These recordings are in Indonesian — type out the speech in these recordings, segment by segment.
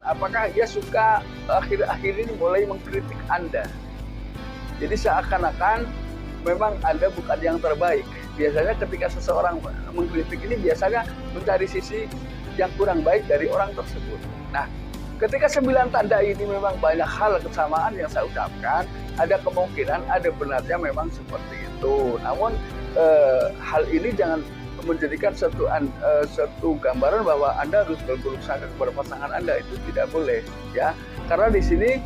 apakah ia suka akhir-akhir ini mulai mengkritik Anda. Jadi seakan-akan memang Anda bukan yang terbaik. Biasanya ketika seseorang mengkritik ini biasanya mencari sisi yang kurang baik dari orang tersebut. Nah, ketika 9 tanda ini memang banyak hal kesamaan yang saya ucapkan, ada kemungkinan ada benarnya memang seperti itu. Namun hal ini jangan menjadikan satu gambaran bahwa Anda harus berburuk sangka kepada pasangan Anda, itu tidak boleh ya. Karena di sini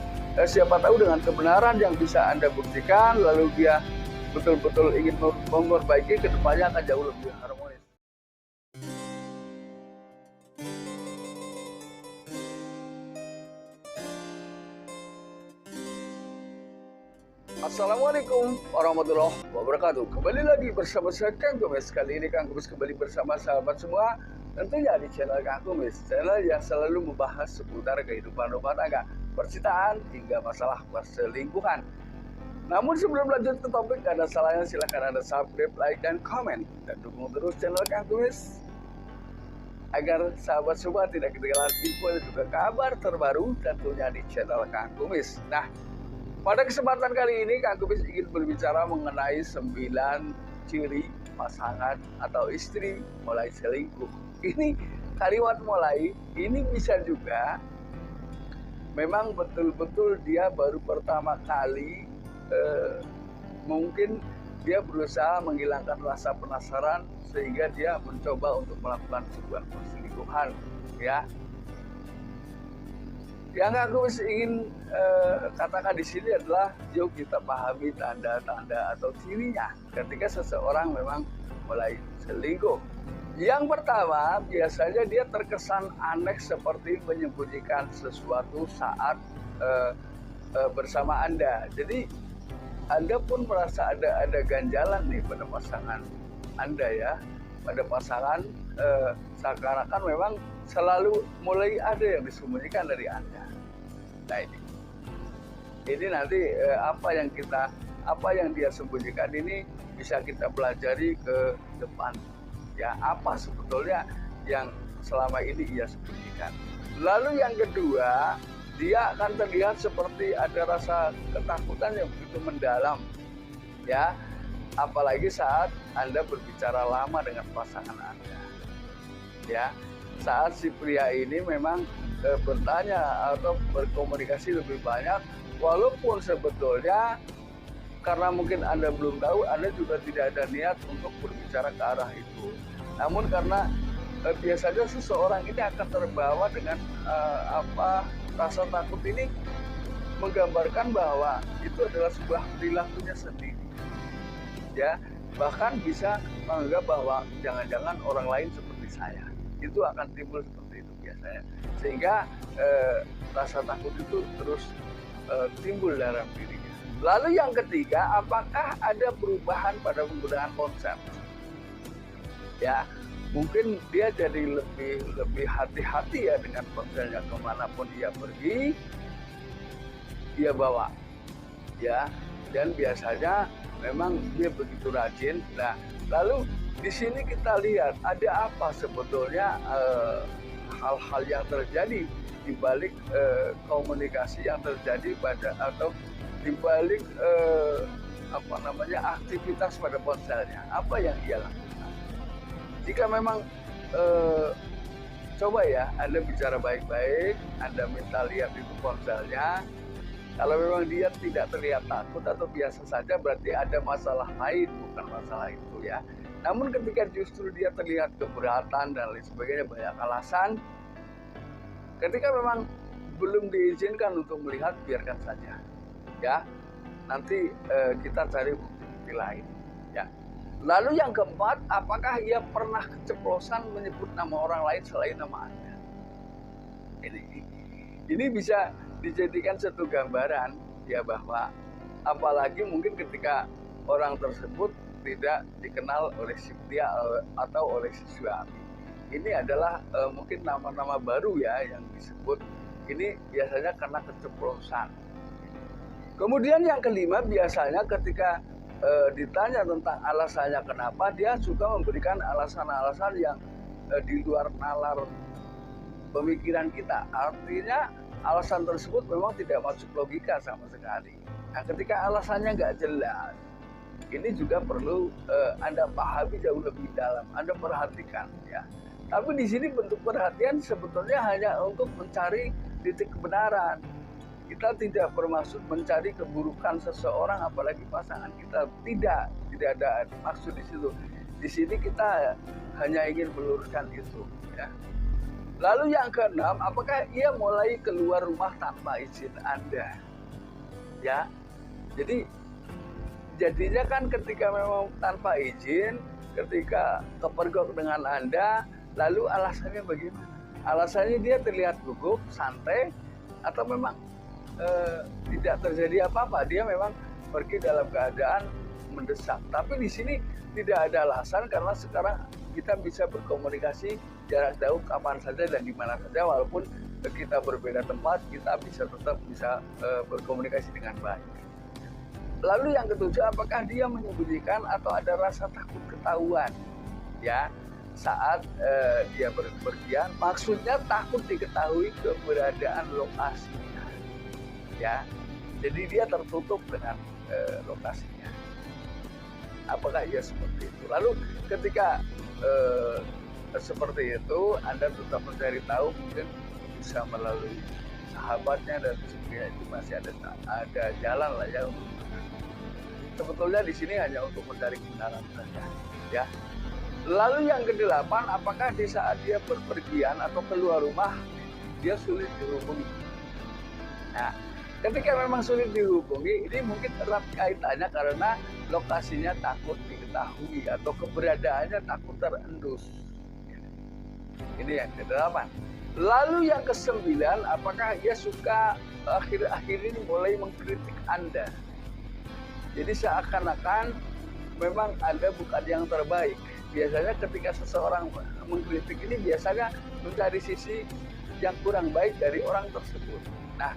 siapa tahu dengan kebenaran yang bisa Anda buktikan lalu dia betul-betul ingin memperbaiki, kedepannya akan jauh lebih harmonis. Assalamualaikum warahmatullahi wabarakatuh. Kembali lagi bersama saya Kang Kumis. Kali ini Kang Kumis kembali bersama sahabat semua, tentunya di channel Kang Kumis, channel yang selalu membahas seputar kehidupan rumah tangga, percintaan hingga masalah perselingkuhan. Namun sebelum lanjut ke topik, ada salahnya silahkan Anda subscribe, like, dan komen, dan dukung terus channel Kang Kumis agar sahabat semua tidak ketinggalan info dan juga kabar terbaru tentunya di channel Kang Kumis. Nah, pada kesempatan kali ini Kang Kumis ingin berbicara mengenai 9 ciri pasangan atau istri mulai selingkuh. Ini kalimat mulai ini bisa juga memang betul-betul dia baru pertama kali mungkin dia berusaha menghilangkan rasa penasaran sehingga dia mencoba untuk melakukan sebuah perselingkuhan ya. Yang aku ingin katakan di sini adalah yuk kita pahami tanda-tanda atau cirinya ketika seseorang memang mulai selingkuh. Yang pertama, biasanya dia terkesan aneh seperti menyembunyikan sesuatu saat bersama Anda. Jadi Anda pun merasa ada ganjalan nih pada pasangan Anda ya, pada pasangan seakan-akan memang selalu mulai ada yang disembunyikan dari Anda. Nah ini nanti apa yang dia sembunyikan ini bisa kita pelajari ke depan ya, apa sebetulnya yang selama ini ia sembunyikan. Lalu yang kedua, dia akan terlihat seperti ada rasa ketakutan yang begitu mendalam ya, apalagi saat Anda berbicara lama dengan pasangan Anda ya. Saat si pria ini memang bertanya atau berkomunikasi lebih banyak, walaupun sebetulnya karena mungkin Anda belum tahu, Anda juga tidak ada niat untuk berbicara ke arah itu. Namun karena biasanya seseorang ini akan terbawa dengan rasa takut ini menggambarkan bahwa itu adalah sebuah perilakunya sendiri ya, bahkan bisa menganggap bahwa jangan-jangan orang lain seperti saya. Itu akan timbul seperti itu biasanya, sehingga rasa takut itu terus timbul dalam dirinya. Lalu yang ketiga, apakah ada perubahan pada penggunaan ponsel ya? Mungkin dia jadi lebih hati-hati ya dengan ponselnya, kemanapun dia pergi dia bawa ya, dan biasanya memang dia begitu rajin. Nah, lalu di sini kita lihat ada apa sebetulnya hal-hal yang terjadi di balik komunikasi yang terjadi pada atau di balik aktivitas pada ponselnya, apa yang ia lakukan. Jika memang coba ya Anda bicara baik-baik, Anda minta lihat itu ponselnya. Kalau memang dia tidak terlihat takut atau biasa saja, berarti ada masalah lain, bukan masalah itu ya. Namun ketika justru dia terlihat keberatan dan lain sebagainya, banyak alasan, ketika memang belum diizinkan untuk melihat, biarkan saja ya. Nanti kita cari bukti-bukti lain ya. Lalu yang keempat, apakah ia pernah keceplosan menyebut nama orang lain selain nama Anda? Ini bisa dijadikan satu gambaran ya, bahwa apalagi mungkin ketika orang tersebut tidak dikenal oleh si pria atau oleh si suami. Ini adalah mungkin nama-nama baru ya yang disebut. Ini biasanya karena keceplosan. Kemudian yang kelima, biasanya ketika ditanya tentang alasannya kenapa, dia suka memberikan alasan-alasan yang di luar nalar pemikiran kita. Artinya alasan tersebut memang tidak masuk logika sama sekali. Nah, ketika alasannya nggak jelas, ini juga perlu Anda pahami jauh lebih dalam, Anda perhatikan ya. Tapi di sini bentuk perhatian sebetulnya hanya untuk mencari titik kebenaran. Kita tidak bermaksud mencari keburukan seseorang, apalagi pasangan kita. Tidak ada maksud di situ. Di sini kita hanya ingin meluruskan itu. Ya. Lalu yang keenam, apakah ia mulai keluar rumah tanpa izin Anda? Ya, jadinya kan ketika memang tanpa izin, ketika kepergok dengan Anda, lalu alasannya bagaimana? Alasannya dia terlihat gugup, santai, atau memang tidak terjadi apa-apa, dia memang pergi dalam keadaan mendesak. Tapi di sini tidak ada alasan karena sekarang kita bisa berkomunikasi jarak jauh kapan saja dan di mana saja, walaupun kita berbeda tempat, kita tetap bisa berkomunikasi dengan baik. Lalu yang ketujuh, apakah dia menyembunyikan atau ada rasa takut ketahuan? Ya, saat dia berpergian, maksudnya takut diketahui keberadaan lokasinya. Ya, jadi dia tertutup dengan lokasinya. Apakah ia seperti itu? Lalu ketika seperti itu, Anda tetap mencari tahu, mungkin bisa melalui sahabatnya dan sebagainya, itu masih ada jalan lah ya. Sebetulnya di sini hanya untuk mencari kebenaran saja. Ya. Lalu yang kedelapan, apakah di saat dia berpergian atau keluar rumah dia sulit dihubungi? Nah, ketika memang sulit dihubungi, ini mungkin erat kaitannya karena lokasinya takut diketahui atau keberadaannya takut terendus. Ini yang kedelapan. Lalu yang kesembilan, apakah ia suka akhir-akhir ini mulai mengkritik Anda? Jadi seakan-akan memang Anda bukan yang terbaik. Biasanya ketika seseorang mengkritik ini biasanya mencari sisi yang kurang baik dari orang tersebut. Nah,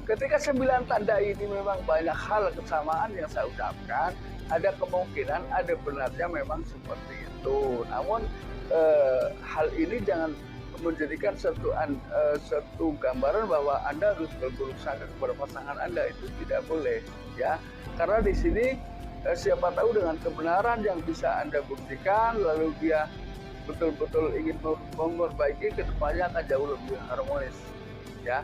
ketika 9 tanda ini memang banyak hal kesamaan yang saya ucapkan, ada kemungkinan, ada benarnya memang seperti itu. Namun hal ini jangan menjadikan satu gambaran bahwa Anda harus berburuk sangka kepada pasangan Anda, itu tidak boleh ya. Karena di sini siapa tahu dengan kebenaran yang bisa Anda buktikan, lalu dia betul-betul ingin memperbaiki, kedepannya akan jauh lebih harmonis ya.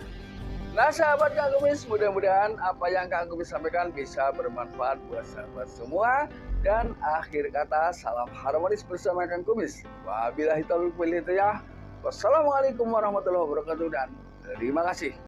Nah sahabat Kang Kumis, mudah-mudahan apa yang Kang Kumis sampaikan bisa bermanfaat buat sahabat semua. Dan akhir kata, salam harmonis bersama Kang Kumis. Wabillahi taufiq wal hidayah. Wassalamualaikum warahmatullahi wabarakatuh dan terima kasih.